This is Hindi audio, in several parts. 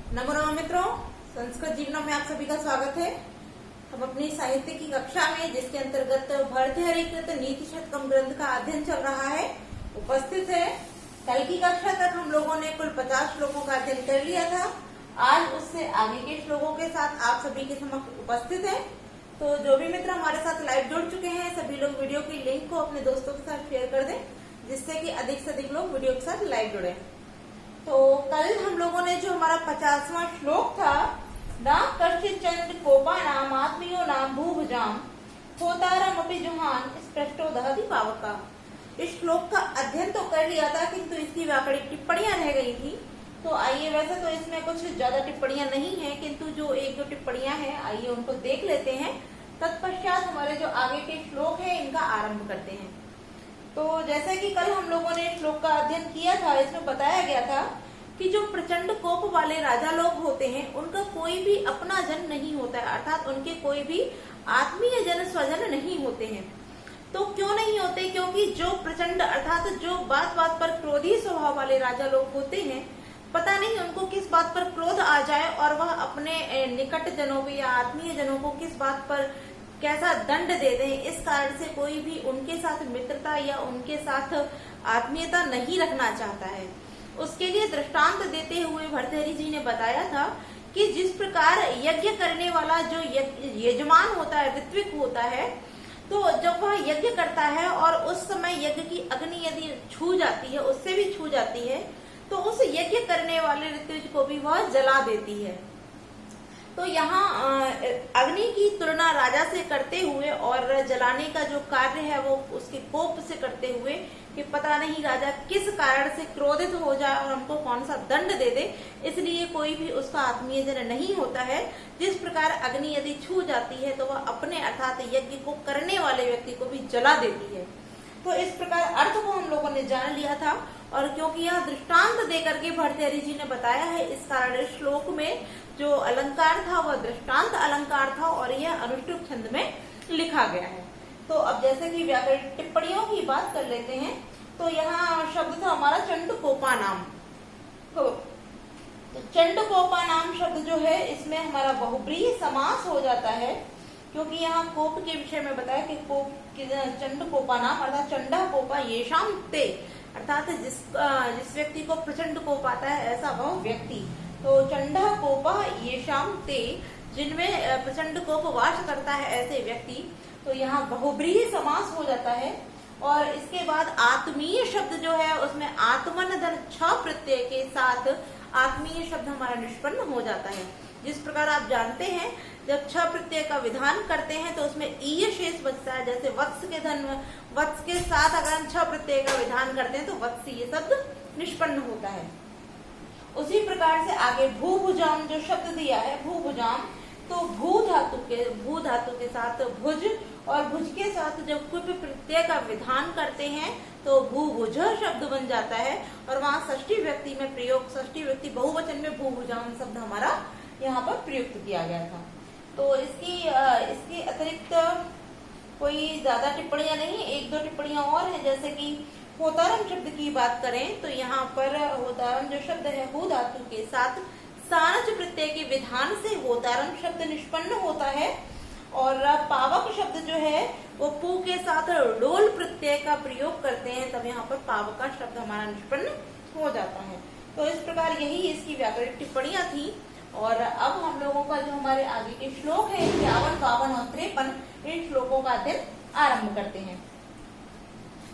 नमो नमः मित्रों, संस्कृत जीवनों में आप सभी का स्वागत है। हम अपनी साहित्य की कक्षा में, जिसके अंतर्गत भर्तृहरिकृत नीति शतकम ग्रंथ का अध्ययन चल रहा है, उपस्थित है। कल की कक्षा तक हम लोगों ने कुल 50 श्लोकों का अध्ययन कर लिया था। आज उससे आगे के श्लोकों के साथ आप सभी के समक्ष उपस्थित है। तो जो भी मित्र हमारे साथ लाइव जुड़ चुके हैं, सभी लोग वीडियो की लिंक को अपने दोस्तों के साथ शेयर कर दें, जिससे कि अधिक से अधिक लोग वीडियो के साथ लाइव जुड़े। तो कल हम लोगों ने जो हमारा 50वां श्लोक था, न कश्चित् चंड कोपा नाम आत्मीयो नाम भूभुजाम होतारम अपि जुहान स्पृष्टो दहति पावका। इस श्लोक का अध्ययन तो कर लिया था, किंतु इसकी व्याकरणिक टिप्पणियां रह गई थी। तो आइए, वैसे तो इसमें कुछ ज्यादा टिप्पणियां नहीं है, किंतु जो एक दो टिप्पणियां हैं, आइए उनको देख लेते हैं। तत्पश्चात हमारे जो आगे के श्लोक हैं, इनका आरंभ करते हैं। तो जैसे कि कल हम लोगों ने श्लोक का अध्ययन किया था, इसमें बताया गया था कि जो प्रचंड कोप वाले राजा लोग होते हैं, उनका कोई भी अपना जन नहीं होता है, अर्थात उनके कोई भी आत्मीय जन स्वजन नहीं होते हैं। तो क्यों नहीं होते? क्योंकि जो प्रचंड अर्थात जो बात बात पर क्रोधी स्वभाव वाले राजा लोग होते हैं, पता नहीं उनको किस बात पर क्रोध आ जाए और वह अपने निकट जनों को या आत्मीय जनों को किस बात पर कैसा दंड दे दें, इस कारण से कोई भी उनके साथ मित्रता या उनके साथ आत्मीयता नहीं रखना चाहता है। उसके लिए दृष्टांत देते हुए भर्तृहरि जी ने बताया था कि जिस प्रकार यज्ञ करने वाला जो यजमान होता है, ऋत्विक होता है, तो जब वह यज्ञ करता है और उस समय यज्ञ की अग्नि यदि छू जाती है, उससे भी छू जाती है, तो उस यज्ञ करने वाले ऋत्विज को भी वह जला देती है। तो यहाँ अग्नि की तुलना राजा से करते हुए और जलाने का जो कार्य है वो उसके कोप से करते हुए, कि पता नहीं राजा किस कारण से क्रोधित हो जाए और हमको कौन सा दंड दे दे, इसलिए कोई भी उसका आत्मीय जन नहीं होता है। जिस प्रकार अग्नि यदि छू जाती है तो वह अपने अर्थात यज्ञ को करने वाले व्यक्ति को भी जला देती है। तो इस प्रकार अर्थ को हम लोगों ने जान लिया था, और क्योंकि यह दृष्टांत देकर के भर्तृहरि जी ने बताया है, इस कारण श्लोक में जो अलंकार था वह दृष्टांत अलंकार था और यह अनुष्टुप छंद में लिखा गया है। तो अब जैसे कि व्याकरण टिप्पणियों की बात कर लेते हैं, तो यहाँ शब्द था हमारा चंडकोपा नाम। तो चंडकोपा नाम शब्द जो है, इसमें हमारा बहुब्रीहि समास हो जाता है, क्योंकि यहाँ कोप के विषय में बताया कि कोप चंडकोपा नाम अर्थात चंडा कोपा येषाम ते, अर्थात जिस व्यक्ति को प्रचंड कोप आता है, ऐसा वह व्यक्ति। तो चंडा कोपा येषाम ते, जिनमें प्रचंड कोप वास करता है, ऐसे व्यक्ति। तो यहाँ बहुब्रीहि समास हो जाता है। और इसके बाद आत्मीय शब्द जो है, उसमें आत्मन धन छ प्रत्यय के साथ आत्मीय शब्द हमारा निष्पन्न हो जाता है। जिस प्रकार आप जानते हैं, जब छ प्रत्यय का विधान करते हैं तो उसमें ईय शेष बचता है। जैसे वत्स के धन, वत्स के साथ अगर हम छ प्रत्यय का विधान करते हैं तो वत्सीय शब्द निष्पन्न होता है। उसी प्रकार से आगे भूभुजाम जो शब्द दिया है, भूभुजाम, तो भू धातु के साथ भुज, और भुज के साथ जब कुप प्रत्यय का विधान करते हैं तो भूभुज शब्द बन जाता है। और वहाँ षष्ठी व्यक्ति में प्रयोग, षष्ठी व्यक्ति बहुवचन में भूभुजाम शब्द हमारा यहाँ पर प्रयुक्त किया गया था। तो इसकी अतिरिक्त कोई ज्यादा टिप्पणियां नहीं, एक दो टिप्पणियां और हैं। जैसे कि होतारम शब्द की बात करें तो यहाँ पर होतारम जो शब्द है, हु धातु के साथ सानच प्रत्यय के विधान से होतारम शब्द निष्पन्न होता है। और पावक शब्द जो है वो पू के साथ डोल प्रत्यय का प्रयोग करते हैं, तब यहाँ पर पावका शब्द हमारा निष्पन्न हो जाता है। तो इस प्रकार यही इसकी व्याकरणिक टिप्पणियां थी। और अब हम लोगों का जो हमारे आगे के श्लोक है 51, 52 और 53, इन श्लोकों का अध्ययन आरंभ करते हैं।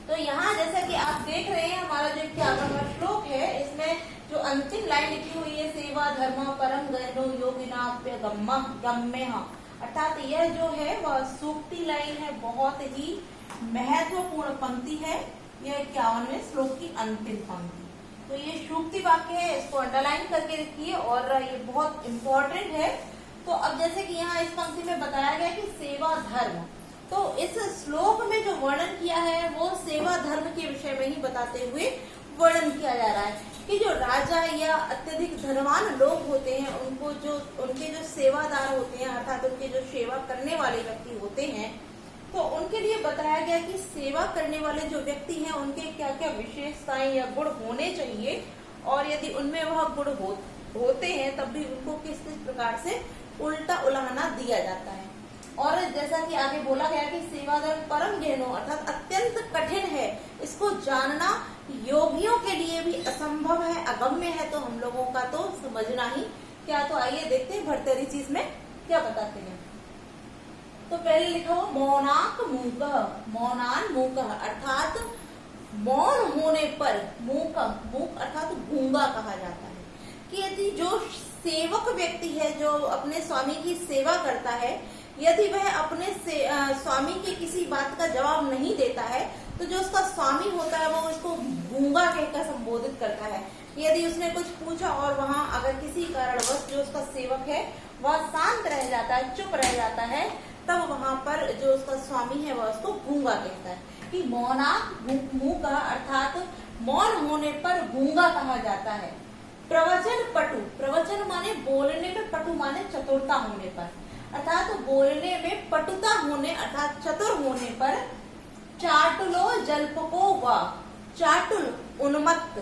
तो यहाँ जैसा कि आप देख रहे हैं, हमारा जो 51वां श्लोक है, इसमें जो अंतिम लाइन लिखी हुई है, सेवा धर्म परम गहनो योगिनाप्य गम्य, अर्थात यह जो है वह सूक्ति लाइन है, बहुत ही महत्वपूर्ण पंक्ति है। यह 51वें श्लोक की अंतिम पंक्ति। तो ये सूक्ति वाक्य है, इसको अंडरलाइन करके रखिए और ये बहुत इम्पोर्टेंट है। तो अब जैसे कि यहाँ इस पंक्ति में बताया गया कि सेवा धर्म, तो इस श्लोक में जो वर्णन किया है वो सेवा धर्म के विषय में ही बताते हुए वर्णन किया जा रहा है कि जो राजा या अत्यधिक धनवान लोग होते हैं, उनके जो सेवादार होते हैं, अर्थात उनके जो सेवा करने वाले व्यक्ति होते हैं, तो उनके लिए बताया गया कि सेवा करने वाले जो व्यक्ति हैं उनके क्या क्या विशेषताएं या गुण होने चाहिए, और यदि उनमें वह गुण हो होते हैं तब भी उनको किस किस प्रकार से उल्टा उलाहना दिया जाता है। और जैसा कि आगे बोला गया कि सेवा धर्म परम गहनो अर्थात अत्यंत कठिन है, इसको जानना योगियों के लिए भी असंभव है, अगम्य है, तो हम लोगों का तो समझना ही क्या। तो आइए देखते हैं भर्तृहरि चीज में क्या बताते हैं। तो पहले लिखा हुआ मौनाक मूकः, मौनान मूकः अर्थात मौन होने पर, मूक अर्थात गूंगा कहा जाता है। कि यदि जो सेवक व्यक्ति है जो अपने स्वामी की सेवा करता है, यदि वह अपने स्वामी के किसी बात का जवाब नहीं देता है तो जो उसका स्वामी होता है वो उसको गूंगा कहकर संबोधित करता है। यदि उसने कुछ पूछा और वहां अगर किसी कारणवश जो उसका सेवक है वह शांत रह जाता है, चुप रह जाता है, तब वहां पर जो उसका स्वामी है वह उसको गूंगा कहता है। कि मौनाक मूकः अर्थात मौन होने पर गूंगा कहा जाता है। प्रवचन पटु, प्रवचन माने बोलने में, पटु माने चतुरता होने पर, अर्थात बोलने में पटुता होने अर्थात चतुर होने पर। चाटुलो जल्पको व, चाटुल उन्मत्त,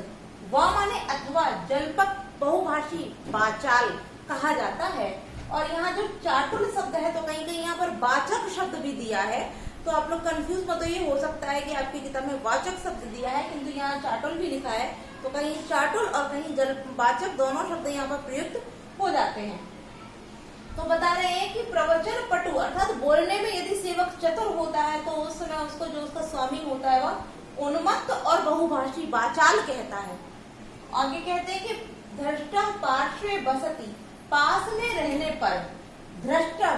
व माने अथवा, जल्पक बहुभाषी वाचाल कहा जाता है। और यहाँ जो चाटुल शब्द है तो कहीं कहीं यहाँ पर वाचक शब्द भी दिया है, तो आप लोग कंफ्यूज मत होइए, हो सकता है कि आपकी किताब में वाचक शब्द दिया है किंतु यहाँ चाटुल भी लिखा है, तो कहीं चाटुल और कहीं वाचक दोनों शब्द यहाँ पर प्रयुक्त हो जाते हैं। तो बता रहे हैं कि प्रवचन पटु अर्थात बोलने में यदि सेवक चतुर होता है तो उस समय उसको जो उसका स्वामी होता है वह उन्मत्त और बहुभाषी वाचाल कहता है। आगे कहते हैं कि धृष्टा पार्श्वे बसती, पास में रहने पर धृष्टा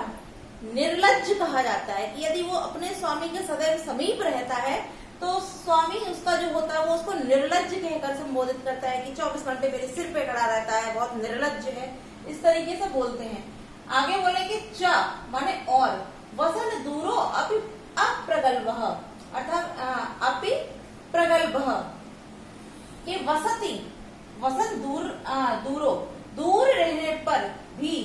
निर्लज्ज कहा जाता है। कि यदि वो अपने स्वामी के सदैव समीप रहता है तो स्वामी उसका जो होता है वो उसको निर्लज्ज कहकर संबोधित करता है कि 24 घंटे मेरे सिर पे खड़ा रहता है, बहुत निर्लज्ज है, इस तरीके से बोलते हैं। आगे बोले कि च माने और, वसन दूरो अपि अप्रगल्भः अर्थात अपि प्रगल्भः, कि वसति वसन दूरो दूर रहने पर भी,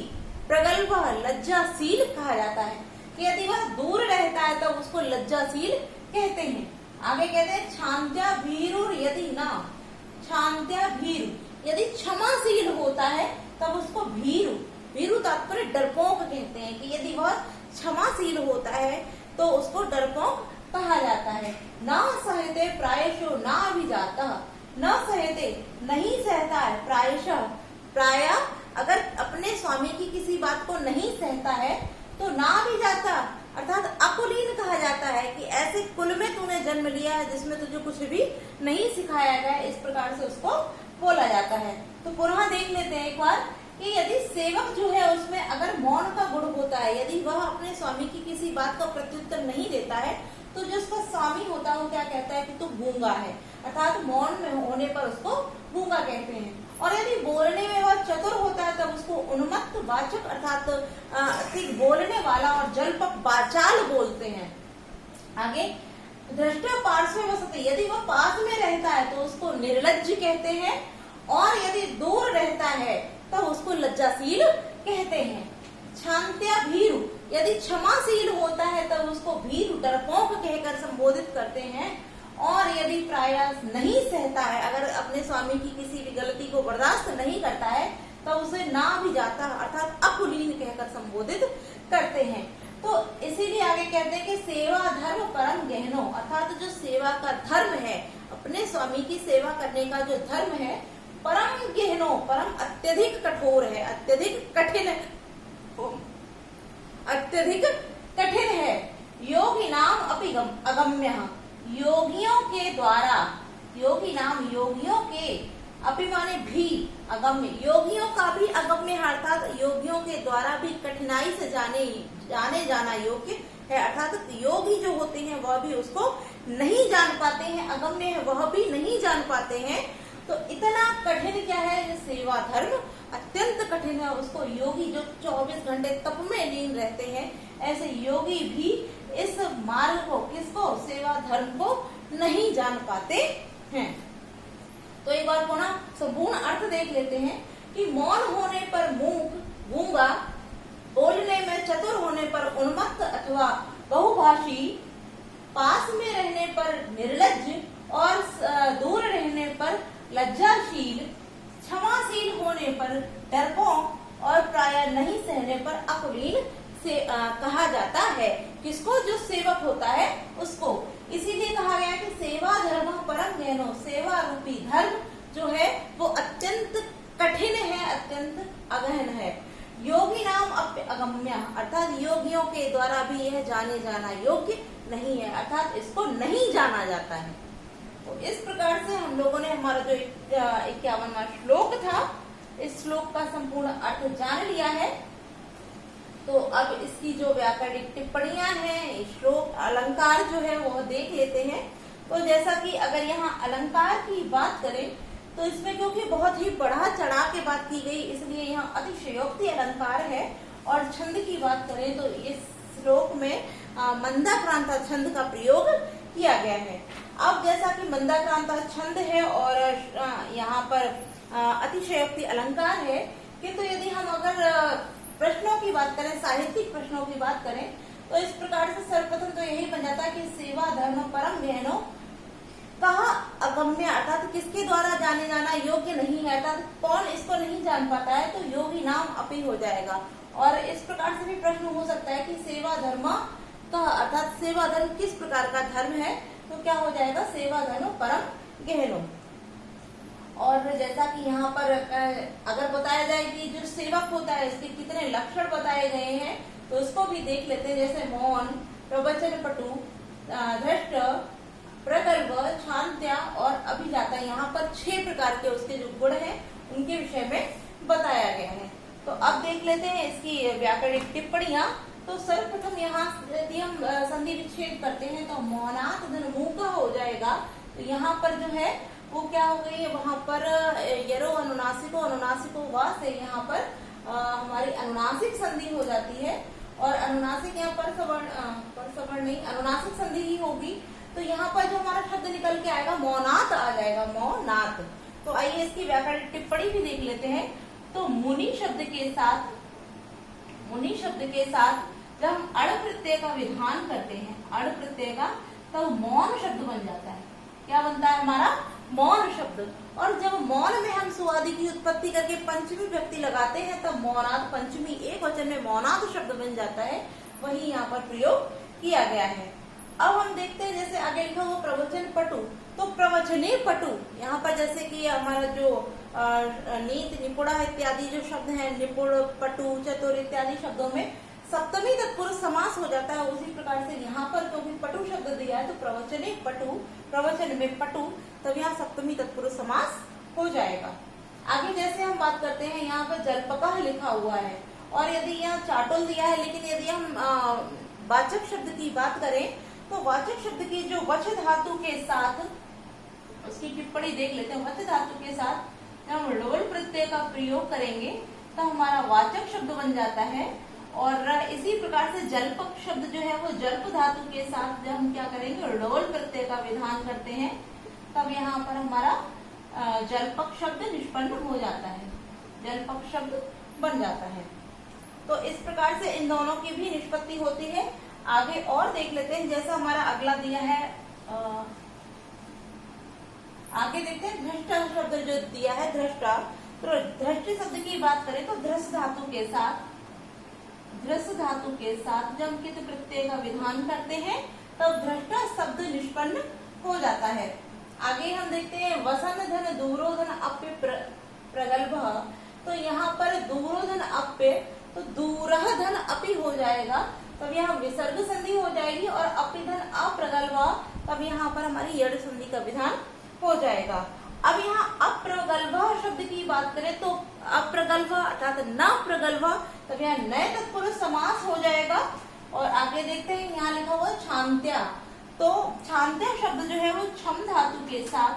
प्रगल्भ लज्जाशील कहा जाता है। कि यदि वह दूर रहता है तो उसको लज्जाशील कहते हैं। आगे कहते हैं क्षांत्या भीरुर यदि ना, क्षांत्या भीरु यदि क्षमाशील होता है तब उसको भीरु, भीरु तात्पर्य डरपोक कहते हैं। कि यदि वह क्षमाशील होता है तो उसको डरपोक कहा जाता है। ना सहते प्रायशो ना अभिजाता, न सहते नहीं सहता है, प्रायशः प्राय अगर अपने स्वामी की किसी बात को नहीं सहता है तो ना भी जाता अर्थात अकुलीन कहा जाता है। कि ऐसे कुल में तूने जन्म लिया है जिसमें तुझे कुछ भी नहीं सिखाया गया, इस प्रकार से उसको बोला जाता है। तो पुनः देख लेते हैं एक बार कि यदि सेवक जो है उसमें अगर मौन का गुण होता है, यदि वह अपने स्वामी की किसी बात का प्रत्युत्तर नहीं देता है तो जो उसका स्वामी होता है वो क्या कहता है कि तू गूंगा है, अर्थात मौन में होने पर उसको गूंगा कहते हैं। और यदि बोलने में वह चतुर होता है तब उसको उन्मत्त वाचक अर्थात अधिक बोलने वाला और जल्पक वाचाल बोलते हैं। आगे दृष्टा पार्श्व वसति, यदि वह पास में रहता है तो उसको निर्लज्ज कहते हैं, और यदि दूर रहता है तब उसको लज्जाशील कहते हैं। क्षांत्या भीरु, यदि क्षमाशील होता है तब उसको भीरु डरपोक कहकर संबोधित करते हैं। और यदि प्रयास नहीं सहता है, अगर अपने स्वामी की किसी भी गलती को बर्दाश्त नहीं करता है तो उसे ना भी जाता अर्थात अकुलीन कहकर संबोधित करते हैं। तो इसीलिए आगे कहते हैं कि सेवा धर्म परम गहनो अर्थात जो सेवा का धर्म है, अपने स्वामी की सेवा करने का जो धर्म है, परम गहनो परम अत्यधिक कठोर है, अत्यधिक कठिन है, अत्यधिक कठिन है। योगी नाम अपि अगम्य, योगियों के द्वारा, योगी नाम योगियों के, अपि माने भी, अगम्य योगियों का भी अगम्य अर्थात योगियों के द्वारा भी कठिनाई से जाने जाना योग्य है, अर्थात योगी जो होते हैं वह भी उसको नहीं जान पाते हैं, अगम्य है वह भी नहीं जान पाते हैं। तो इतना कठिन क्या है, ये सेवा धर्म अत्यंत कठिन है। उसको योगी जो 24 घंटे तप में लीन रहते हैं, ऐसे योगी भी इस मार्ग को, किसको, सेवा धर्म को नहीं जान पाते हैं। तो एक बार पुनः संपूर्ण अर्थ देख लेते हैं कि मौन होने पर मूक गूंगा, बोलने में चतुर होने पर उन्मत्त अथवा बहुभाषी, पास में रहने पर निर्लज्ज और दूर रहने पर लज्जाशील, क्षमाशील होने पर से कहा जाता है। किसको? जो सेवक होता है उसको। इसीलिए कहा गया कि सेवा धर्म परम गहनो, सेवा रूपी धर्म जो है वो अत्यंत कठिन है, अत्यंत अगहन है। योगी नाम अगम्य, अर्थात योगियों के द्वारा भी यह जाने जाना योग्य नहीं है, अर्थात इसको नहीं जाना जाता है। तो इस प्रकार से हम लोगों ने हमारा जो 51वां श्लोक था, इस श्लोक का संपूर्ण अर्थ जान लिया है। तो अब इसकी जो व्याकरणिक टिप्पणियां हैं, श्लोक अलंकार जो है वो देख लेते हैं। तो जैसा कि अगर यहाँ अलंकार की बात करें तो इसमें क्योंकि बहुत ही बढ़ा चढ़ा के बात की गई, इसलिए यहाँ अतिशयोक्ति अलंकार है। और छंद की बात करें तो इस श्लोक में मंदाक्रांता छंद का प्रयोग किया गया है। अब जैसा कि मंदाक्रांता छंद है और यहाँ पर अतिशयोक्ति अलंकार है, किंतु यदि हम अगर प्रश्नों की बात करें, साहित्यिक प्रश्नों की बात करें, तो इस प्रकार से सर्वप्रथम तो यही बन जाता है कि सेवा धर्म परम गहनो कहा अगम्य, अर्थात किसके द्वारा जाने जाना योग्य नहीं है, अर्थात कौन इसको नहीं जान पाता है, तो योगी नाम अपी हो जाएगा। और इस प्रकार से भी प्रश्न हो सकता है कि सेवा धर्म का अर्थात सेवा धर्म किस प्रकार का धर्म है, तो क्या हो जाएगा? सेवा धर्म परम गहनो। और जैसा कि यहाँ पर अगर बताया जाए कि जो सेवक होता है इसके कितने लक्षण बताए गए हैं, तो उसको भी देख लेते हैं। जैसे मौन, प्रवचन पटु, धृष्ट, प्रगल्भ, शांत्या और अभिजाता, यहाँ पर 6 प्रकार के उसके जो गुण हैं उनके विषय में बताया गया है। तो अब देख लेते हैं इसकी व्याकरणिक टिप्पणियां। तो सर्वप्रथम यहाँ यदि हम संधि विच्छेद करते हैं तो मौनात धन मुंह का हो जाएगा। तो यहाँ पर जो है वो क्या हो गई है, वहां पर यरो अनुनासिको, अनुनासिको वा से यहाँ पर हमारी अनुनासिक संधि हो जाती है। और अनुनासिक यहाँ पर सवर्ण नहीं, अनुनासिक संधि ही होगी। तो यहाँ पर जो हमारा शब्द निकल के आएगा मौनात आ जाएगा, मौनात। तो आइए इसकी व्याकरणिक टिप्पणी भी देख लेते हैं। तो मुनि शब्द के साथ जब हम अड़ प्रत्यय का विधान करते हैं, अड़ प्रत्यय का, तो मौन शब्द बन जाता है। क्या बनता है हमारा? मौन शब्द। और जब मौन में हम सुआदि की उत्पत्ति करके पंचमी व्यक्ति लगाते हैं तब मौनात पंचमी एक वचन में मौनात शब्द बन जाता है, वही यहाँ पर प्रयोग किया गया है। अब हम देखते हैं जैसे आगे लिखा हुआ प्रवचन पटु, तो प्रवचने पटु, यहाँ पर जैसे कि हमारा जो नीत, निपुणा इत्यादि जो शब्द हैं, निपुण, पटु, चतुर इत्यादि शब्दों में सप्तमी तत्पुरुष समास हो जाता है। उसी प्रकार से यहाँ पर क्योंकि पटु शब्द दिया है तो प्रवचने पटु, प्रवचन में पटु, तब यहाँ सप्तमी तत्पुरुष समास हो जाएगा। आगे जैसे हम बात करते हैं, यहाँ पर जल्पकः लिखा हुआ है और यदि यहाँ चाटुल दिया है, लेकिन यदि हम वाचक शब्द की बात करें तो वाचक शब्द की जो वच धातु के साथ, उसकी टिप्पणी देख लेते हैं। वच धातु के साथ जब हम लोल प्रत्यय का प्रयोग करेंगे तो हमारा वाचक शब्द बन जाता है। और इसी प्रकार से जल्पक शब्द जो है वो जल्प धातु के साथ जब हम क्या करेंगे, लोल प्रत्यय का विधान करते हैं, तब यहाँ पर हमारा जल्पक शब्द निष्पन्न हो जाता है, जल्पक शब्द बन जाता है। तो इस प्रकार से इन दोनों की भी निष्पत्ति होती है। आगे और देख लेते हैं, जैसा हमारा अगला दिया है, आगे देखते हैं धृष्टा शब्द जो दिया है, धृष्टा। तो धृष्टि शब्द की बात करें तो ध्रस धातु के साथ, ध्रस धातु के साथ जब कित प्रत्यय का विधान करते हैं तब धृष्टा शब्द निष्पन्न हो जाता है। आगे हम देखते हैं वसन धन दूरोधन अप्य प्रगल्भ, तो यहाँ पर दूरोधन अप्य, तो दूरह धन अपि हो जाएगा, तब यहाँ विसर्ग संधि हो जाएगी। और अपिधन अप्रगल्भा, तब यहाँ पर हमारी यड़ संधि का विधान हो जाएगा। अब यहाँ अप्रगल्भा शब्द की बात करें तो अप्रगल्भा अर्थात न प्रगल्भा, तब यहाँ नए तत्पुरुष समास हो जाएगा। और आगे देखते हैं यहाँ लिखा हुआ छांत्या, तो छांत्या शब्द जो है वो छम धातु के साथ,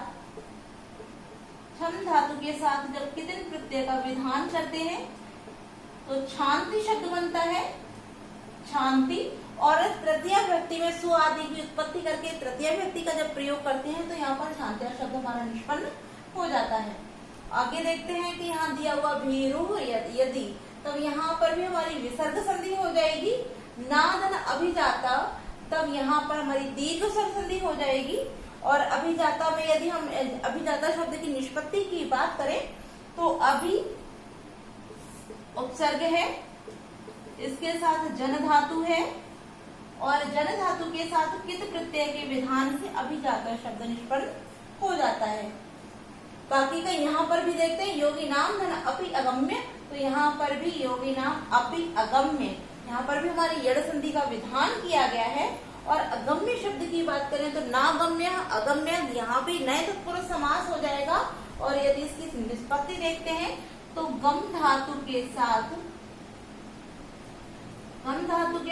छम धातु के साथ जब कितिन प्रत्यय का विधान करते हैं तो छांति शब्द बनता है, छांति। और तृतीय व्यक्ति में सु आदि की उत्पत्ति करके तृतीय व्यक्ति का जब प्रयोग करते हैं तो यहाँ पर छांत्या शब्द हमारा निष्पन्न हो जाता है। आगे देखते हैं कि यहाँ दिया हुआ भीरु यदि, तब यहाँ पर भी हमारी विसर्ग संधि हो जाएगी। नादन अभिजाता, तब यहाँ पर हमारी दीर्घ संधि हो जाएगी। और अभिजाता में यदि हम अभिजाता शब्द की निष्पत्ति की बात करें तो अभी उपसर्ग है, इसके साथ जन धातु है और जन धातु के साथ कित प्रत्यय के विधान से अभिजात शब्द निष्पन्न हो जाता है। बाकी का यहाँ पर भी देखते हैं, योगी नाम धन अपि अगम्य, तो यहाँ पर भी योगी नाम अपि अगम्य, यहाँ पर भी हमारी यड़ संधि का विधान किया गया है। और अगम्य शब्द की बात करें तो नागम्य अगम्य, यहाँ भी नए तत्पुरुष समास हो जाएगा। और यदि इसकी निष्पत्ति देखते हैं तो गम धातु के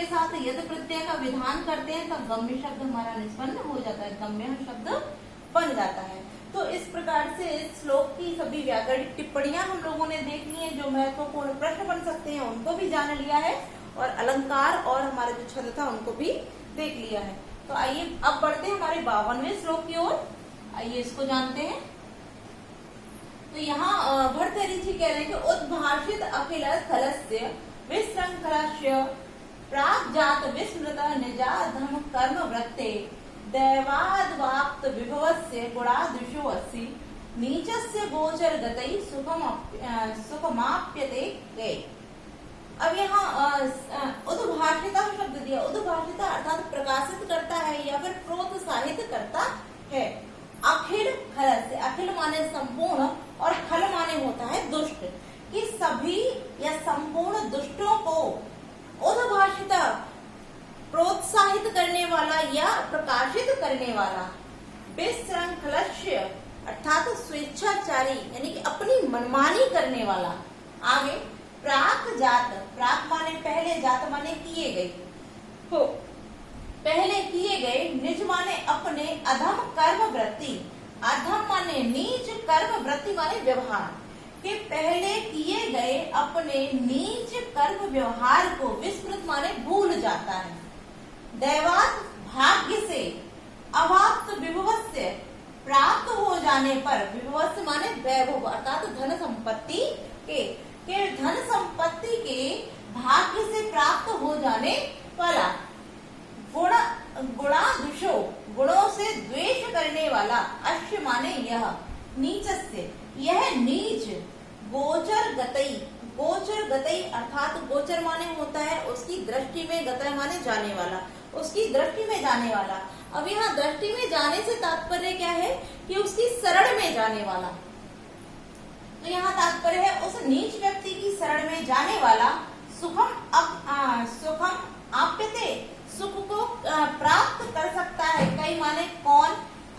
साथ यद प्रत्यय का विधान करते हैं तो गम्य शब्द हमारा निष्पन्न हो जाता है, गम्य शब्द बन जाता है। तो इस प्रकार से इस श्लोक की सभी व्याकरणिक टिप्पणियां हम लोगों ने देख ली हैं, जो महत्वपूर्ण प्रश्न बन सकते हैं उनको भी जान लिया है और अलंकार और हमारा जो छंद था उनको भी देख लिया है। तो आइए अब बढ़ते हैं हमारे 52वें श्लोक की ओर, आइए इसको जानते हैं। तो यहाँ भर्तृहरि जी कह रहे हैं कि उद्भाषित अखिल स्थलस्य विशृंखलस्य प्राग्जात विस्मृत निजाधम कर्म वृत्ते दैवाद्वाप्त विभवस्य गुणादृशो अस्ति नीचस्य गोचर गतै सुखमाप्यते गए। अब यहाँ उद्भाषिता शब्द दिया, उद्भाषिता अर्थात प्रकाशित करता है या फिर प्रोत्साहित करता है। अखिल खल से, अखिल माने संपूर्ण और खल माने होता है दुष्ट, कि सभी या संपूर्ण दुष्टों को उद्भाषिता प्रोत्साहित करने वाला या प्रकाशित करने वाला, विशृंखलस्य अर्थात स्वेच्छाचारी यानी कि अपनी मनमानी करने वाला। आगे प्राक जात, प्राक माने पहले, जात माने किए गए, हो पहले किए गए, निज माने अपने, अधम कर्म वृत्ति, अधम माने नीच, कर्म वृत्ति माने व्यवहार, के पहले किए गए अपने नीच कर्म व्यवहार को विस्मृत माने भूल जाता है। दैवात भाग्य से, अवाप्त विभवस्य प्राप्त हो जाने पर, विभवस्य माने वैभव अर्थात धन संपत्ति के धन संपत्ति के भाग्य से प्राप्त हो जाने वाला, गुणादुषो गुणों से द्वेष करने वाला, अश्य माने यह, नीचस्य यह नीच, गोचर गतई, गोचर गतई अर्थात गोचर माने होता है उसकी दृष्टि में, गतय माने जाने वाला, उसकी दृष्टि में जाने वाला। अब यहाँ दृष्टि में जाने से तात्पर्य क्या है कि उसकी शरण में जाने वाला, तो यहाँ तात्पर्य है उस नीच व्यक्ति की शरण में जाने वाला, सुखम आप्यते, सुख को प्राप्त कर सकता है। कई माने कौन,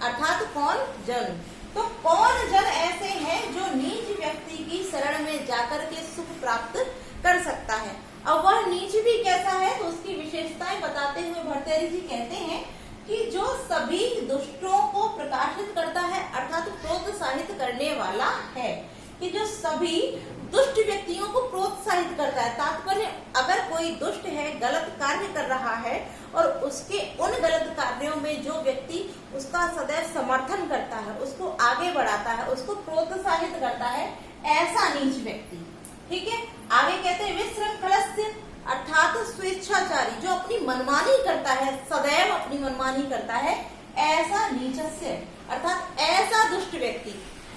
अर्थात कौन जन, तो कौन जन ऐसे हैं जो नीच व्यक्ति की शरण में जाकर के सुख प्राप्त कर सकता है। अब वह नीच भी कैसा है तो उसकी विशेषताएं बताते हुए भर्तृहरि जी कहते हैं कि जो सभी दुष्टों को प्रकाशित करता है अर्थात प्रोत्साहित करने वाला है, कि जो सभी दुष्ट व्यक्तियों को प्रोत्साहित करता है। तात्पर्य अगर कोई दुष्ट है, गलत कार्य कर रहा है और उसके उन गलत कार्यों में जो व्यक्ति उसका सदैव समर्थन करता है, उसको आगे बढ़ाता है, उसको प्रोत्साहित करता है, ऐसा नीच व्यक्ति। ठीक है, आगे कहते हैं विशृंखलस्य अर्थात स्वेच्छाचारी, जो अपनी मनमानी करता है, सदैव अपनी मनमानी करता है, ऐसा नीचस्य अर्थात ऐसा दुष्ट व्यक्ति,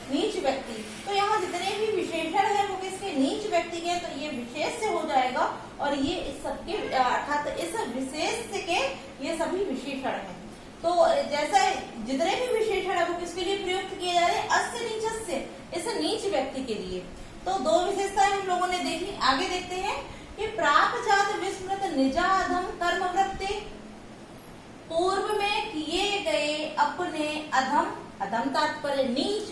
नीच व्यक्ति। तो यहाँ जितने भी विशेषण है वो किसके, नीच व्यक्ति के, तो ये विशेष से हो जाएगा और ये इस सबके अर्थात इस विशेष के ये सभी विशेषण हैं। तो जैसा जितने भी विशेषण है वो किसके लिए प्रयुक्त किए जा रहे हैं, अस्य नीचस्य, इस नीच व्यक्ति के लिए। तो दो विशेषताएं हम लोगों ने देखी, आगे देखते हैं कि प्राक जात विस्मृत निजाधम कर्म वृत्ते, पूर्व में किए गए अपने अधम, अधम तात्पर्य नीच,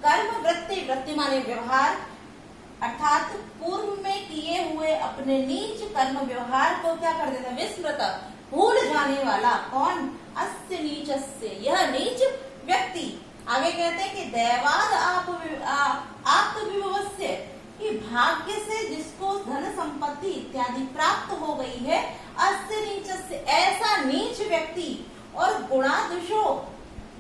कर्म वृत्ति, वृत्ति माने व्यवहार, अर्थात पूर्व में किए हुए अपने नीच कर्म व्यवहार को क्या कर देता, विस्मृत भूल जाने वाला। कौन, अस्य नीचस्य, यह नीच व्यक्ति। आगे कहते हैं कि दैवाद आप विभवस्य, कि भाग्य से जिसको धन संपत्ति इत्यादि प्राप्त हो गई है, अस्य नीचस्य ऐसा नीच व्यक्ति, और गुणादुषो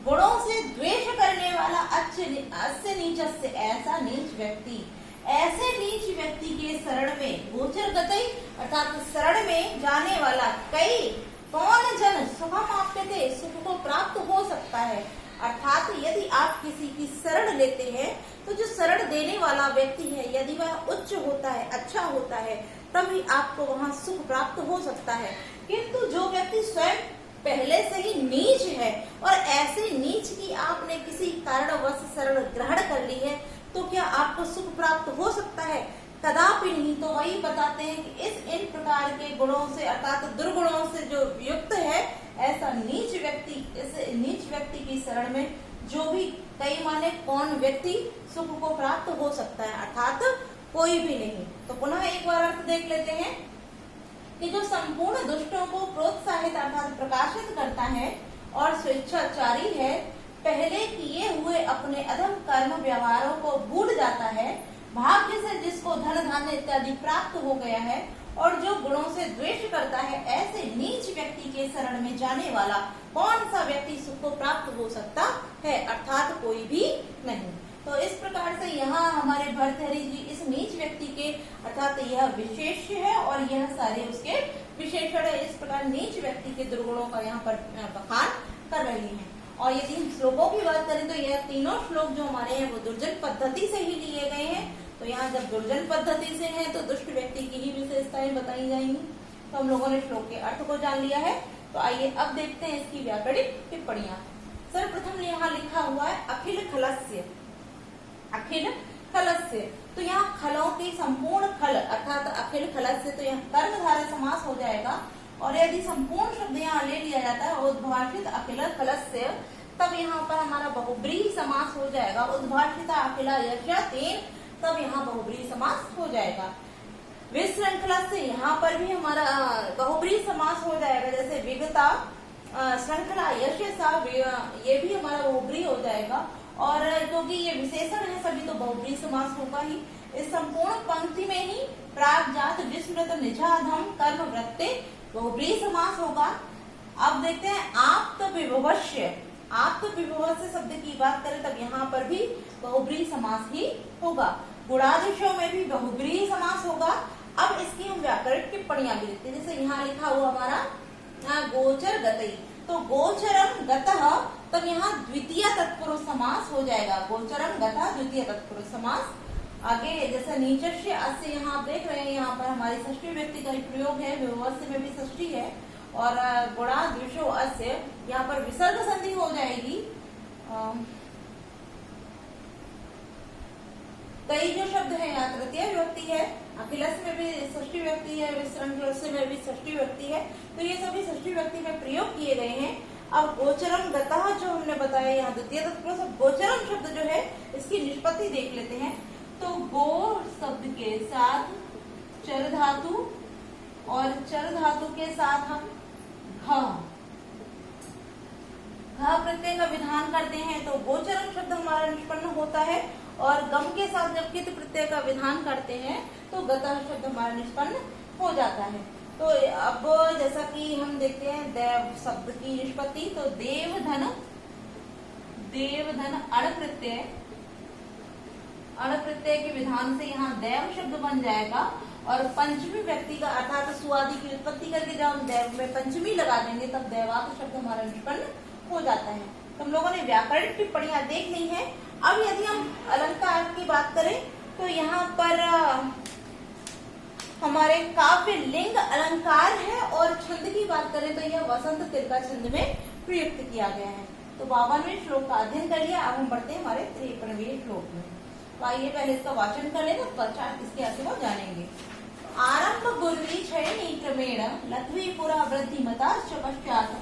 गुणों से द्वेष करने वाला, अस्य नीचस्य ऐसा नीच व्यक्ति। ऐसे नीच व्यक्ति के शरण में, गोचर गतई अर्थात शरण में जाने वाला, कई कौन जन सुखम आप्यते, सुख को प्राप्त हो सकता है। अर्थात यदि आप किसी की शरण लेते हैं तो जो शरण देने वाला व्यक्ति है, यदि वह उच्च होता है, अच्छा होता है, तभी आपको वहां सुख प्राप्त हो सकता है। किंतु जो व्यक्ति स्वयं पहले से ही नीच है और ऐसे नीच की आपने किसी कारणवश शरण ग्रहण कर ली है, तो क्या आपको सुख प्राप्त हो सकता है? कदापि नहीं। तो वही बताते हैं कि इन प्रकार के गुणों से अर्थात दुर्गुणों से जो युक्त है, ऐसा नीच व्यक्ति, इस नीच व्यक्ति की शरण में जो भी कई माने कौन व्यक्ति सुख को प्राप्त हो सकता है, अर्थात कोई भी नहीं। तो पुनः एक बार अर्थ देख लेते हैं कि जो संपूर्ण दुष्टों को प्रोत्साहित अर्थात प्रकाशित करता है और स्वेच्छाचारी है, पहले किए हुए अपने अधम कर्म व्यवहारों को भूल जाता है, भाग्य से जिसको धन धान्य इत्यादि प्राप्त हो गया है और जो गुणों से द्वेष करता है, ऐसे नीच व्यक्ति के शरण में जाने वाला कौन सा व्यक्ति सुख को प्राप्त हो सकता है, अर्थात कोई भी नहीं। तो इस प्रकार से यहाँ हमारे भर्तृहरि जी इस नीच व्यक्ति के अर्थात यह विशेष है और यह सारे उसके विशेषण है। इस प्रकार नीच व्यक्ति के दुर्गुणों का यहाँ पर बखान कर रही है। और यदि हम श्लोकों की बात करें तो यह तीनों श्लोक जो हमारे हैं वो दुर्जन पद्धति से ही लिए गए हैं। तो यहाँ जब दुर्जन पद्धति से है तो दुष्ट व्यक्ति की ही विशेषताएं बताई जाएंगी। तो हम लोगों ने श्लोक के अर्थ को जान लिया है। तो आइए अब देखते हैं इसकी व्याकरणिक टिप्पणियां। सर्वप्रथम यहाँ लिखा हुआ है अखिल खलस्य, अखिल खलस्य। तो यहाँ खलों की संपूर्ण खल अर्थात अखिल खलस्य, तो यहाँ कर्मधारय समास हो जाएगा। और यदि संपूर्ण शब्द यहाँ ले लिया जाता है उद्भाषित अखिल खलस्य, तब यहाँ पर हमारा बहुब्रीहि समास हो जाएगा। उद्भाषिता अखिला यश तेन, तब यहाँ बहुब्रीहि समास हो जाएगा। विश्रृंखला से यहाँ पर भी हमारा बहुब्रीहि समास हो जाएगा, जैसे विगता श्रृंखला यश सा, ये भी हमारा बहुब्रीहि हो जाएगा। और क्योंकि ये विशेषण है सभी, तो बहुब्रीहि समास होगा ही। इस संपूर्ण पंक्ति में ही प्राग जात विस्मृत निजाधम कर्म वृत्ते बहुब्रीहि समास होगा। अब देखते हैं आप्त विभवस्य, आप्त विभवस्य शब्द की बात करें तब यहाँ पर भी बहुब्रीहि समास ही होगा। गुणादिशों में भी बहुब्रीहि समास होगा। अब इसकी हम व्याकरण टिप्पणियां भी देखते हैं। जैसे यहाँ लिखा हुआ हमारा गोचर गतई, तो गोचरम गतः, तब यहाँ द्वितीय तत्पुरुष समास हो जाएगा। गोचरम गतः द्वितीय तत्पुरुष समास। आगे जैसे नीचस्य अस्य, यहाँ आप देख रहे हैं यहाँ पर हमारी षष्ठी व्यक्ति का प्रयोग है, विभवस्य में भी षष्ठी है। और गुणादिशो अस्य, यहाँ पर विसर्ग संधि हो जाएगी। कई जो शब्द है यहाँ तृतीय विभक्ति है, अखिलस्य में भी षष्ठी व्यक्ति है, विश्रृंखलस्य में भी षष्ठी व्यक्ति है। तो ये सभी षष्ठी व्यक्ति में प्रयोग किए गए हैं। अब गोचरम गतः जो हमने बताया यहाँ द्वितीय तत्पुरुष, गोचरम शब्द जो है इसकी निष्पत्ति देख लेते हैं। तो गो शब्द के साथ चर धातु और चर धातु के साथ हम घ प्रत्यय का विधान करते हैं, तो गोचरम शब्द हमारा निष्पन्न होता है। और गम के साथ जब कित प्रत्यय का विधान करते हैं तो गतः शब्द हमारा निष्पन्न हो जाता है। तो अब जैसा कि हम देखते हैं देव शब्द की निष्पत्ति, तो देव धन अण प्रत्यय, अण प्रत्यय के विधान से यहाँ देव शब्द बन जाएगा। और पंचमी व्यक्ति का अर्थात सुआदि की उत्पत्ति करके जब हम देव में पंचमी लगा देंगे तब देवात शब्द हमारा निष्पन्न हो जाता है। तो हम लोगों ने व्याकरण टिप्पणियां देख ली है। अब यदि हम अलंकार की बात करें तो यहाँ पर हमारे काव्य लिंग अलंकार है। और छंद की बात करें तो यह वसंत तिलका छंद में प्रयुक्त किया गया है। तो 52वें श्लोक का अध्ययन कर लिया। अब हम बढ़ते हैं हमारे 53वें श्लोक में। तो आइए पहले इसका वाचन कर लेना, पश्चात इसके अर्थ को जानेंगे। आरंभ गुर्वी क्षयणी क्रमेण लघ्वी पुरा वृद्धिमताश्च पश्चात्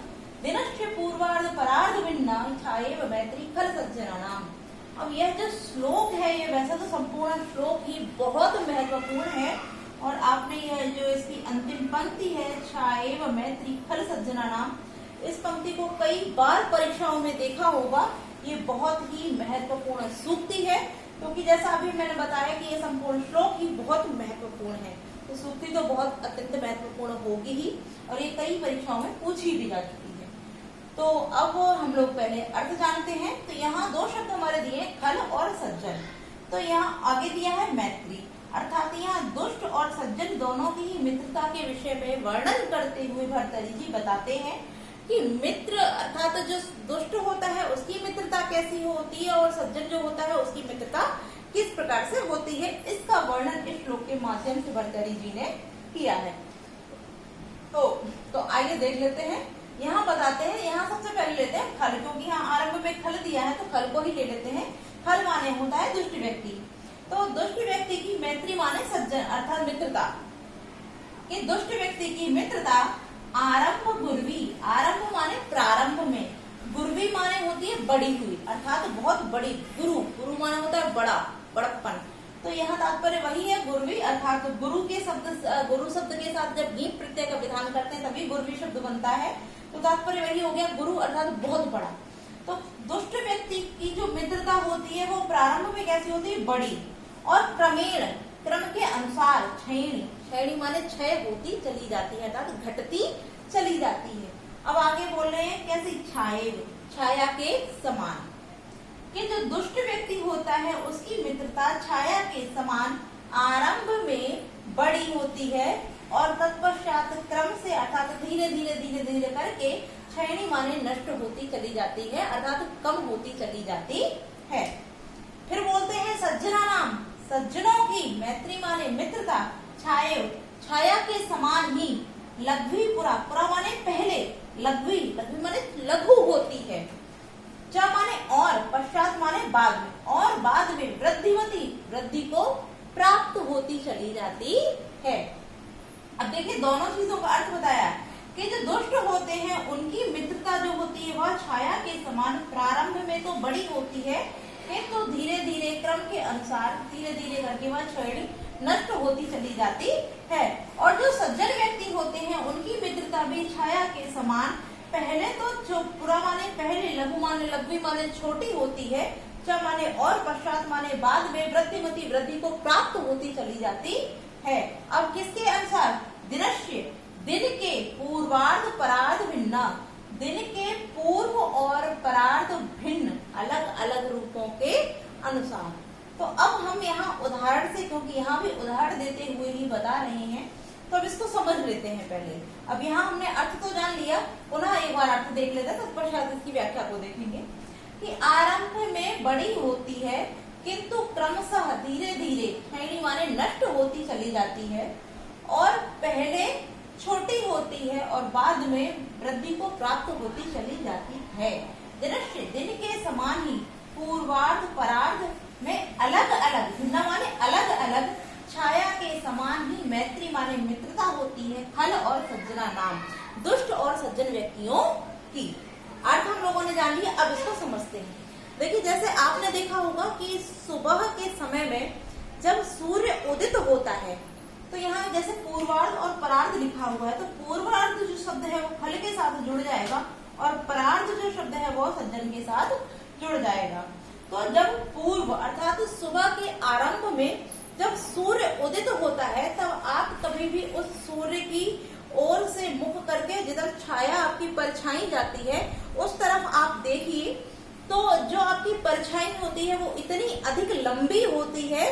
दिनश्च पूर्वार्ध परार्ध भिन्ना छायेव मैत्री खल सज्जनानाम। अब यह जो श्लोक है ये वैसे तो संपूर्ण श्लोक ही बहुत महत्वपूर्ण है। और आपने यह जो इसकी अंतिम पंक्ति है छायेव मैत्री खल सज्जनानाम, इस पंक्ति को कई बार परीक्षाओं में देखा होगा। ये बहुत ही महत्वपूर्ण सूक्ति है, क्योंकि जैसा अभी मैंने बताया कि ये संपूर्ण श्लोक ही बहुत महत्वपूर्ण है। तो सूक्ति तो बहुत अत्यंत महत्वपूर्ण होगी ही, और ये कई परीक्षाओं में पूछी भी जा चुकी है। तो अब हम लोग पहले अर्थ जानते हैं। तो यहाँ दो शब्द हमारे दिए खल और सज्जन। तो यहाँ आगे दिया है मैत्री, अर्थात यहाँ दुष्ट और सज्जन दोनों की ही मित्रता के विषय में वर्णन करते हुए भर्तृहरि जी बताते हैं कि मित्र अर्थात जो दुष्ट होता है उसकी मित्रता कैसी होती है और सज्जन जो होता है उसकी मित्रता प्रकार से होती है। इसका वर्णन इस श्लोक के माध्यम से भर्तृहरि जी ने किया है। तो आइए देख लेते हैं। यहाँ बताते हैं, यहाँ सबसे पहले लेते हैं खल, क्योंकि यहाँ आरंभ में खल दिया है तो खल को ही ले लेते हैं। खल माने होता है दुष्ट व्यक्ति। तो दुष्ट व्यक्ति की मैत्री माने सज्जन अर्थात मित्रता। कि दुष्ट व्यक्ति की मित्रता आरंभ गुरवी, आरंभ माने प्रारंभ में, गुरवी माने होती है बड़ी हुई अर्थात बहुत बड़ी, गुरु, गुरु माने होता है बड़ा, बड़प्पन। तो यहाँ तात्पर्य वही है गुरवी अर्थात गुरु के शब्द, गुरु शब्द के साथ जब गीत प्रत्यय का विधान करते हैं तभी गुरवी शब्द बनता है। तो तात्पर्य वही हो गया गुरु अर्थात बहुत बड़ा। तो दुष्ट व्यक्ति की जो मित्रता होती है वो प्रारंभ में कैसी होती है, बड़ी, और क्रमेण, क्रम के अनुसार, क्षयणी, क्षयणी माने क्षय होती चली जाती है अर्थात घटती चली जाती है। अब आगे बोल रहे हैं कैसी, छाये, छाया के समान। कि जो दुष्ट व्यक्ति होता है उसकी मित्रता छाया के समान आरंभ में बड़ी होती है और तत्पश्चात क्रम से अर्थात धीरे धीरे धीरे धीरे करके क्षयणी माने नष्ट होती चली जाती है अर्थात कम होती चली जाती है। फिर बोलते हैं सज्जना नाम, सज्जनों की मैत्री माने मित्रता छाये, छाया के समान ही लघ्वी, पुरा, पुरा माने पहले, लघ्वी, लघ्वी माने लघु होती है, च माने और, पश्चात माने बाद में, और बाद में वृद्धिवती, वृद्धि को प्राप्त होती चली जाती है। अब देखिए दोनों चीजों का अर्थ बताया कि जो दुष्ट होते हैं उनकी मित्रता जो होती है वह छाया के समान प्रारंभ में तो बड़ी होती है तो धीरे धीरे क्रम के अनुसार धीरे धीरे करके वह क्षयणी नष्ट होती चली जाती है। और जो सज्जन व्यक्ति होते हैं उनकी मित्रता भी छाया के समान पहले तो जो पुरा माने पहले, लघु माने लघ्वी माने छोटी होती है, च माने और, पश्चात माने बाद में, वृद्धिमती वृद्धि को प्राप्त होती चली जाती है। अब किसके अनुसार, दिनस्य, दिन के पूर्वार्ध परार्ध भिन्न, दिन के पूर्व और परार्ध भिन्न अलग अलग रूपों के अनुसार। तो अब हम यहाँ उदाहरण से, क्योंकि यहाँ भी उदाहरण देते हुए ही बता रहे हैं तो अब इसको समझ लेते हैं पहले। अब यहाँ हमने अर्थ तो जान लिया, पुनः एक बार अर्थ देख लेते हैं तत्पश्चात इसकी व्याख्या को देखेंगे। कि आरंभ में बड़ी होती है किंतु क्रमशः धीरे धीरे क्षयणी माने नष्ट होती चली जाती है, और पहले छोटी होती है और बाद में वृद्धि को प्राप्त होती चली जाती है। दृश्य, दिन के समान ही पूर्वार्ध परार्ध में अलग अलग, भिन्न माने अलग अलग, छाया के समान ही मैत्री माने मित्रता होती है खल और सज्जना नाम, दुष्ट और सज्जन व्यक्तियों की। अर्थ हम लोगों ने जान लिया, अब इसको समझते हैं। देखिए जैसे आपने देखा होगा कि सुबह के समय में जब सूर्य उदित होता है तो यहाँ जैसे पूर्वार्ध और परार्ध लिखा हुआ है, तो पूर्वार्ध जो शब्द है वो फल के साथ जुड़ जाएगा और परार्ध जो शब्द है वो सज्जन के साथ जुड़ जाएगा। तो जब पूर्व अर्थात सुबह के आरंभ में जब सूर्य उदित होता है तब आप कभी भी उस सूर्य की ओर से मुख करके जिधर छाया आपकी परछाई जाती है उस तरफ आप देखिए, तो जो आपकी परछाई होती है वो इतनी अधिक लंबी होती है,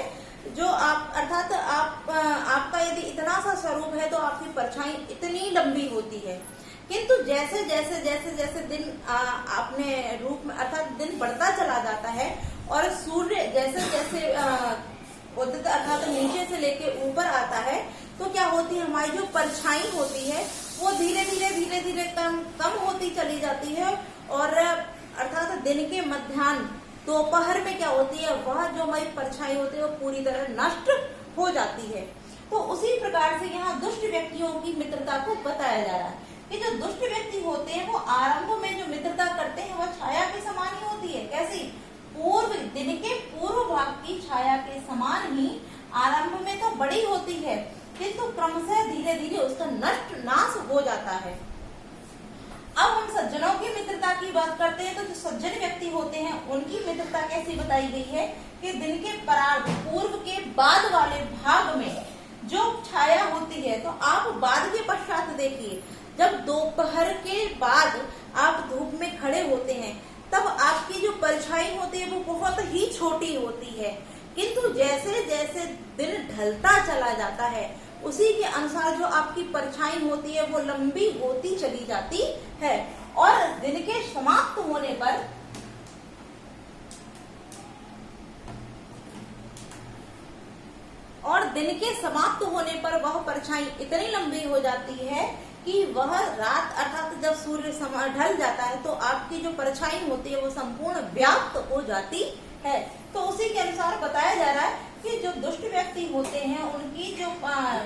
जो आप अर्थात आपका यदि इतना सा स्वरूप है तो आपकी परछाई इतनी लंबी होती है। किंतु जैसे जैसे जैसे जैसे दिन अपने रूप में अर्थात दिन बढ़ता चला जाता है और सूर्य जैसे जैसे उदित अर्थात नीचे से लेके ऊपर आता है तो क्या होती है, हमारी जो परछाई होती है वो धीरे धीरे धीरे धीरे कम होती चली जाती है, और अर्थात दिन के मध्याह्न दोपहर में क्या होती है, वह जो हमारी परछाई होती है वो पूरी तरह नष्ट हो जाती है। तो उसी प्रकार से यहाँ दुष्ट व्यक्तियों की मित्रता को बताया जा रहा है कि जो दुष्ट व्यक्ति होते हैं वो आरंभ में जो मित्रता करते हैं वह छाया के समान ही होती है। कैसी, पूर्व, दिन के पूर्व भाग की छाया के समान ही आरंभ में तो बड़ी होती है किंतु क्रमशः धीरे धीरे उसका नाश हो जाता है। अब हम सज्जनों की मित्रता की बात करते हैं तो जो सज्जन व्यक्ति होते हैं उनकी मित्रता कैसी बताई गई है कि दिन के परार्ध पूर्व के बाद वाले भाग में जो छाया होती है, तो आप बाद के पश्चात देखिए जब दोपहर के बाद आप धूप में खड़े होते हैं तब आपकी जो परछाई होती है वो बहुत ही छोटी होती है, किंतु जैसे जैसे दिन ढलता चला जाता है उसी के अनुसार जो आपकी परछाई होती है वो लंबी होती चली जाती है, और दिन के समाप्त होने पर दिन के समाप्त होने पर वह परछाई इतनी लंबी हो जाती है कि वह रात अर्थात जब सूर्य ढल जाता है तो आपकी जो परछाई होती है वो संपूर्ण व्याप्त हो जाती है। तो उसी के अनुसार बताया जा रहा है कि जो दुष्ट व्यक्ति होते हैं उनकी जो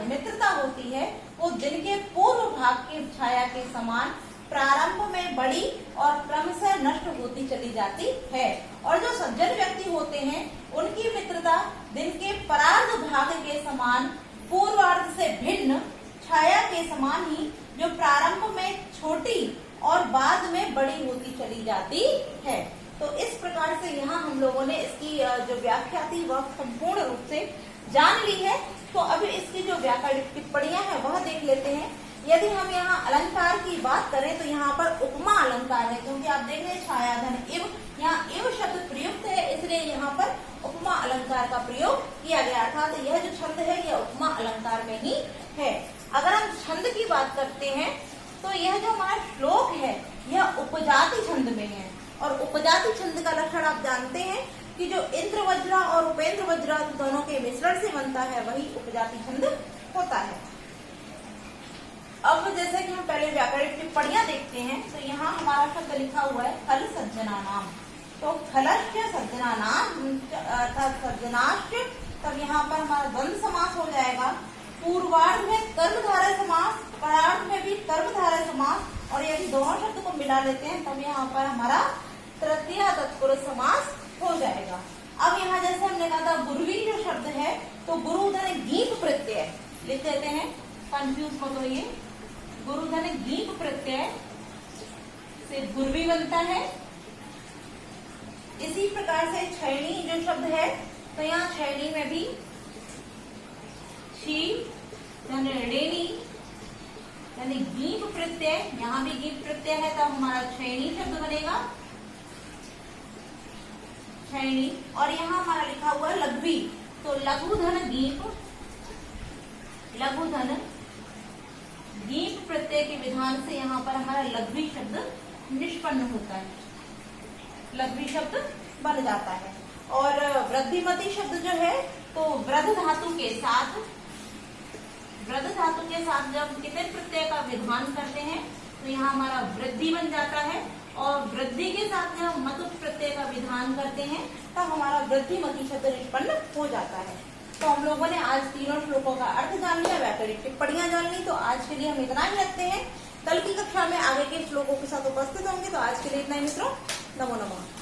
मित्रता होती है वो दिन के पूर्व भाग की छाया के समान प्रारंभ में बड़ी और क्रमशः नष्ट होती चली जाती है, और जो सज्जन व्यक्ति होते हैं उनकी मित्रता दिन के परार्ध भाग के समान पूर्वार्ध से भिन्न छाया के समान ही जो प्रारंभ में छोटी और बाद में बड़ी होती चली जाती है। तो इस प्रकार से यहाँ हम लोगों ने इसकी जो व्याख्या थी वह संपूर्ण रूप से जान ली है। तो अभी इसकी जो व्याकरणिक टिप्पणियां हैं वह देख लेते हैं। यदि हम यहाँ अलंकार की बात करें तो यहाँ पर उपमा अलंकार है, क्योंकि आप देख रहे हैं छायाधन इव, यहाँ इव शब्द प्रयुक्त है, इसलिए यहाँ पर उपमा अलंकार का प्रयोग किया गया, अर्थात यह जो छंद है यह उपमा अलंकार में ही है। अगर हम छंद की बात करते हैं तो यह जो हमारा श्लोक है यह उपजाति छंद में है, और उपजाति छंद का लक्षण आप जानते हैं कि जो इंद्र वज्रा और उपेंद्र वज्रा दोनों के मिश्रण से बनता है वही उपजाति छंद होता है। अब जैसे कि हम पहले व्याकरणिक टिप्पणियां देखते हैं तो यहाँ हमारा शब्द लिखा हुआ है खल सज्जना नाम। तो खलश्च सज्जना नाम अर्थात सज्जनाश्च, तब यहाँ पर हमारा द्वंद्व समास हो जाएगा। पूर्वार्ध में कर्मधारय समास, परार्ध में भी कर्मधारय समास, और यदि दोनों शब्द को मिला लेते हैं तब यहाँ पर हमारा तृतीया तत्पुरुष समास हो जाएगा। अब यहाँ जैसे हमने कहा था गुरुवी जो शब्द है तो गुरु धन गीप प्रत्यय लिख देते हैं, कंफ्यूज मत होइए। गुरु धन गीप प्रत्यय से गुरवी बनता है। इसी प्रकार से क्षयणी जो शब्द है तो यहाँ क्षयणी में भी शी धन ऋणी यानी गीप प्रत्यय, यहाँ भी गीप प्रत्यय है तब हमारा क्षयणी शब्द बनेगा क्षयणी। और यहाँ हमारा लिखा हुआ है लघ्वी, तो लघु धन गीप, लघु धन गीप प्रत्यय के विधान से यहाँ पर हमारा लघ्वी शब्द निष्पन्न होता है, लघ्वी शब्द बन जाता है। और वृद्धिमती शब्द जो है तो वृद्ध धातु के साथ, वृद्ध धातु के साथ जब कितने प्रत्यय का विधान करते हैं तो यहाँ हमारा वृद्धि बन जाता है, और वृद्धि के साथ जब मतुट प्रत्यय का विधान करते हैं तब हमारा वृद्धिमती शब्द निष्पन्न हो जाता है। तो हम लोगों ने आज तीनों श्लोकों का अर्थ जान लिया, व्याकरणिक टिप्पणियां जान ली। तो आज के लिए हम इतना ही रखते हैं, कल की कक्षा में आगे के श्लोकों के साथ उपस्थित होंगे। तो आज के लिए इतना ही मित्रों, नमो नमः।